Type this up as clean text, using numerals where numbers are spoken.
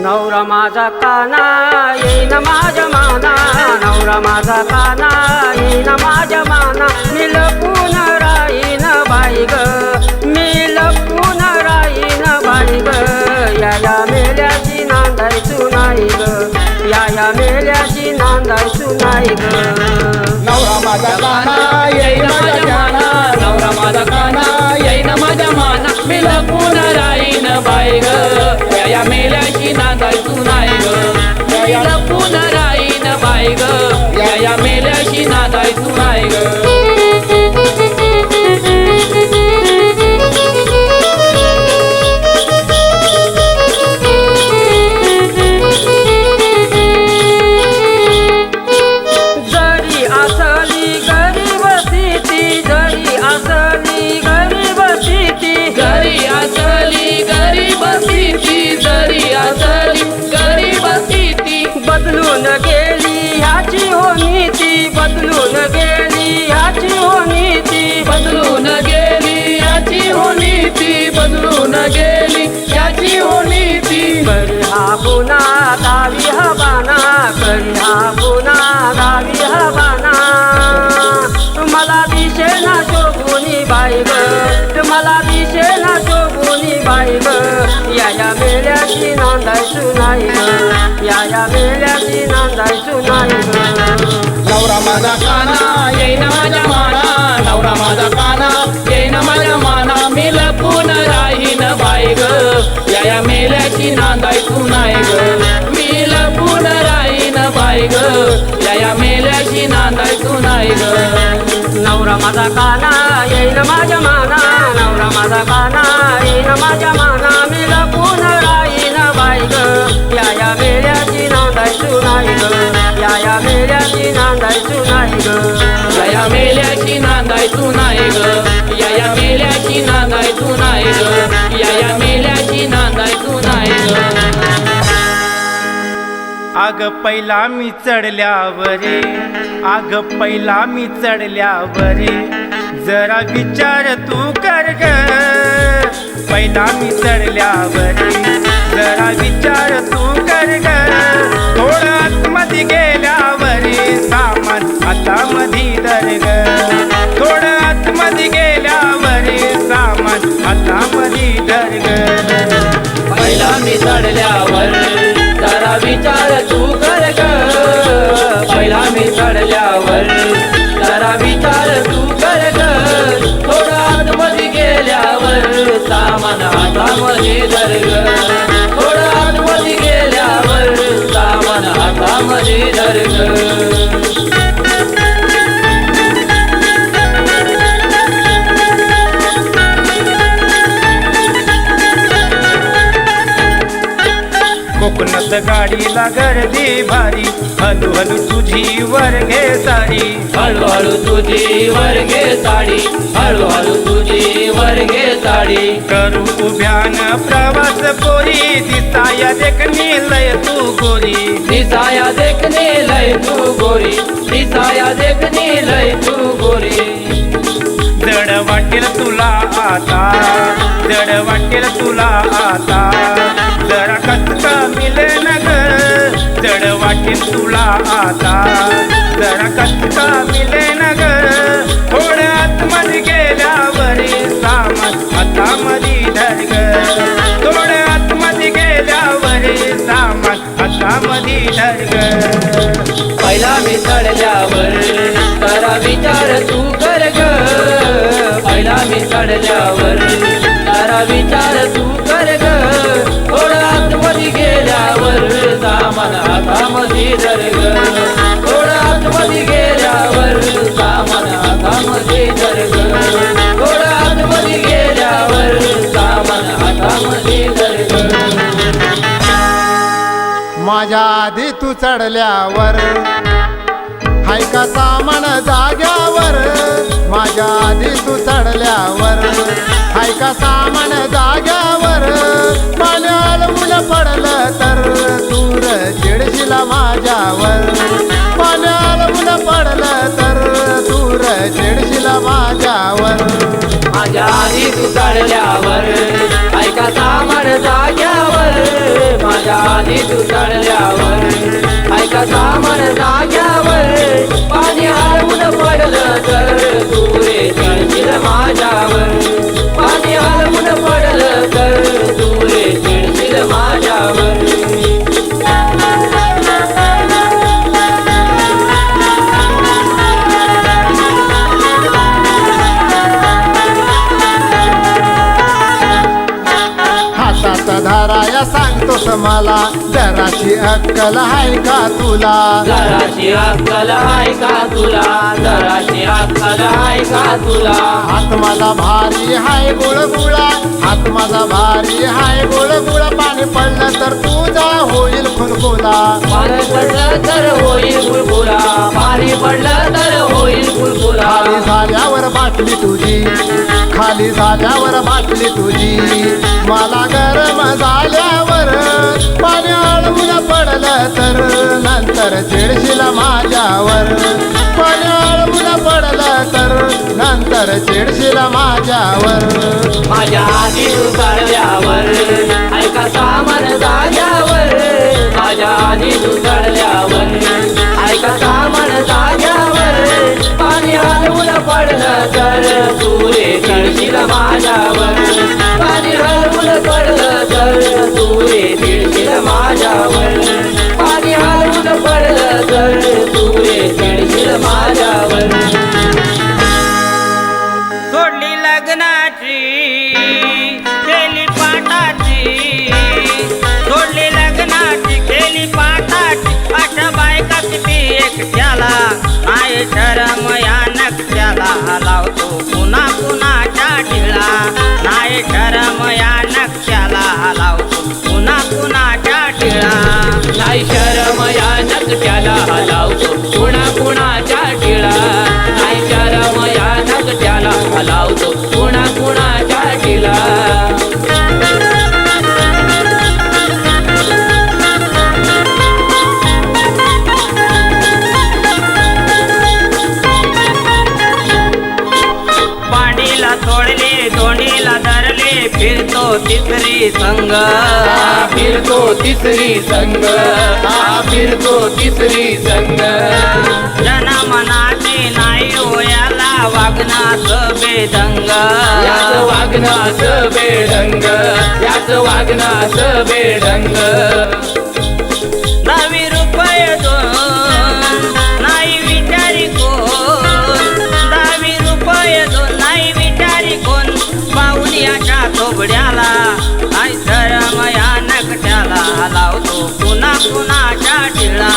नवरा माझा काना येईन माझ्या माना, नवरा माझा काना येईन माझ्या माना, मी लपून राहीन बाई ग, मी लपून राहीन बाई ग, या मेल्याची नांदायचू नाही ग, या मेल्याची नांदायचू नाही ग. नवरा माझा काना येईन माझ्या माना, नवरा माझा काना येईन माझ्या माना, मी लपून राहीन बाई ग, या मेल्याची नांदायचू नाही ग, मी लपून राहीन बाई ग, या मेल्याची नांदायचू नाही ग. बदलून गेली ह्याची हो नीती, बदलून गेली ह्याची हो नीती, बदलून गेली याची हो नीती, बदलून गेली याची हो नीती. करी हा गुन्हा दावी हवाना, करी हा गुन्हा दावी हवाना, मला दिसेना शोभुनी बाई ग, मला दिसेना शोभुनी बाई ग, या मेल्याची नांदायचू नाही ग, या मेल्याची नांदायचू नाही ग. नवरा माझा काना येईन माझ्या माना, नवरा माझा काना येईन माझ्या माना, मी लपून राहीन बाई ग, या मेल्याची नांदायचू नाही ग, मी लपून राहीन बाई ग, या मेल्याची नांदायचू नाही ग. नवरा माझा काना येईन माझ्या माना, नवरा माझा काना येईन माझ्या माना, मी लपून राहीन बाई ग, या मेल्याची नांदायचू नाही ग, या मेल्याची नांदायचू नाही ग, या मेल्याची नांदायचू नाही ग, या मेल्याची नांदायचू नाही ग, या मेल्याची नांदायचू नाही ग. आग पहिला मी चढल्यावरे, आग पहिला मी चढल्यावरे, जरा विचार तू कर ग, पहिला मी चढल्यावरे, जरा विचार तू कर ग, थोडं आतमध्ये गेल्यावरे सामान हातामध्ये धर ग, थोडं आतमध्ये गेल्यावरे सामान हातामध्ये धर ग. पहिला मी चढल्यावर जरा विचार तू कर ग, पहिला मी चढल्यावर जरा विचार तू कर ग, थोडं आतमध्ये गेल्यावर सामान हातामध्ये धर ग, थोडं आतमध्ये गेल्यावर सामान हातामध्ये धर ग. कोकणात गाडीला गर्दी भारी, हळूहळू तुझी वर्गे सारी, हळूहळू तुझी वर्गे साडी, हळूहळू तुझी वर्गे साडी, करू उभ्यान प्रवास पोरी, दिसाया देखणी लय तू गोरी, दिसाया देखने लय तू गोरी, दिसाया देखने लय तू गोरी. जड वाटेल तुला आता, जड वाटेल तुला आता, जरा कचका मिले न ग, जड वाटेल तुला आता, जरा कचका मिले न ग, थोडं आतमध्ये गेल्यावरी सामान हातामध्ये धर ग, थोडं आतमध्ये गेल्यावरी सामान हातामध्ये धर ग. पहिला मी चढल्यावर जरा विचार तू कर ग, पहिला मी चढल्यावर जरा विचार तू कर ग, थोडं आतमध्ये गेल्यावर सामान हातामध्ये धर ग, थोडं आतमध्ये गेल्यावर सामान हातामध्ये धर ग, थोडं आतमध्ये गेल्यावर सामान हातामध्ये धर ग. माझ्या आधी तू चढल्यावर हाय का सामान जाग्यावर, माझ्या आधी तू चढल्यावर हाय का सामान जाग्यावर, पाण्याला मुलं पडलं तर दूर चिडशिला माझ्यावर, पाण्याला मुलं पडलं तर दूर चिडशिला माझ्यावर. माझ्या आधी तू चढल्यावर ऐका सामान जाग्यावर, माझ्या माझ्या आधी तू चढल्यावर ऐका सामान जाग्यावर पाणी हलवून पडलं तर तू रे चढशील माझ्यावर पाणी हलवून पडलं तर तू रे चढशील माझ्यावर हातात धराया सांगतोस मला जराची अक्कल हाय का तुला जराशी अक्कल आहे का तुला जराशी अक्कल आहे का तुला हात माझा भारी हाय गुळगुळा हात माझा भारी हाय गुळगुळा पाणी पडलं तर तुझा होईल खुलखुला पाणी पडलं तर होईल बुलबुला पाणी पडलं तर होईल बुलबुला खाली झाल्यावर बाटली तुझी खाली झाल्यावर बाटली तुझी मला गरम झाल्यावर पाणी हळवून पडलं तर नंतर चिडशील माझ्यावर पाणी हळवून पडलं तर नंतर चिडशील माझ्यावर माझ्या आधी तू चढल्यावर ऐका सामान जाग्यावर माझ्या आधी तू चढल्यावर ऐका सामान जाग्यावर पाणी हलवून पडलं तर तू रे चढशील माझ्यावर पाणी हलवून पडलं तर तू रे चिडशील माझ्यावर पाणी हलवून पडलं तर तू रे चिडशील माझ्यावर सोडली लग्नाची केली पाटाची सोडली लग्नाची केली पाटाची अशा बायका किती एकट्याला नाही शरम या नक्षाला लावतो पुन्हा पुन्हाच्या ढिळा नाही शरम या नक्षाला लावतो पुन्हा पुन्हाच्या ढिळा नाही शरम या नकट्याला हलावतो कुणा कुणाच्या टिळा नाही शरम या नकट्याला हलावतो कुणा कुणाच्या टिळा पाडीला तोडले दोंडीला धरले फिरतो तिसरी संग फिरतो तिसरी संग फिरतो तिसरी संग जनमनाची नाही होयाला वागनाच बेदंग याच वागनास बेढंग याच वागनास बेढंग 10 रुपये दोन नाही विचारी कोण 10 रुपये दोन नाही विचारी कोण पाहुण्याच्या थोबड्याला आई शरम या नकट्याला लावतो पुन्हा पुन्हाच्या टिळा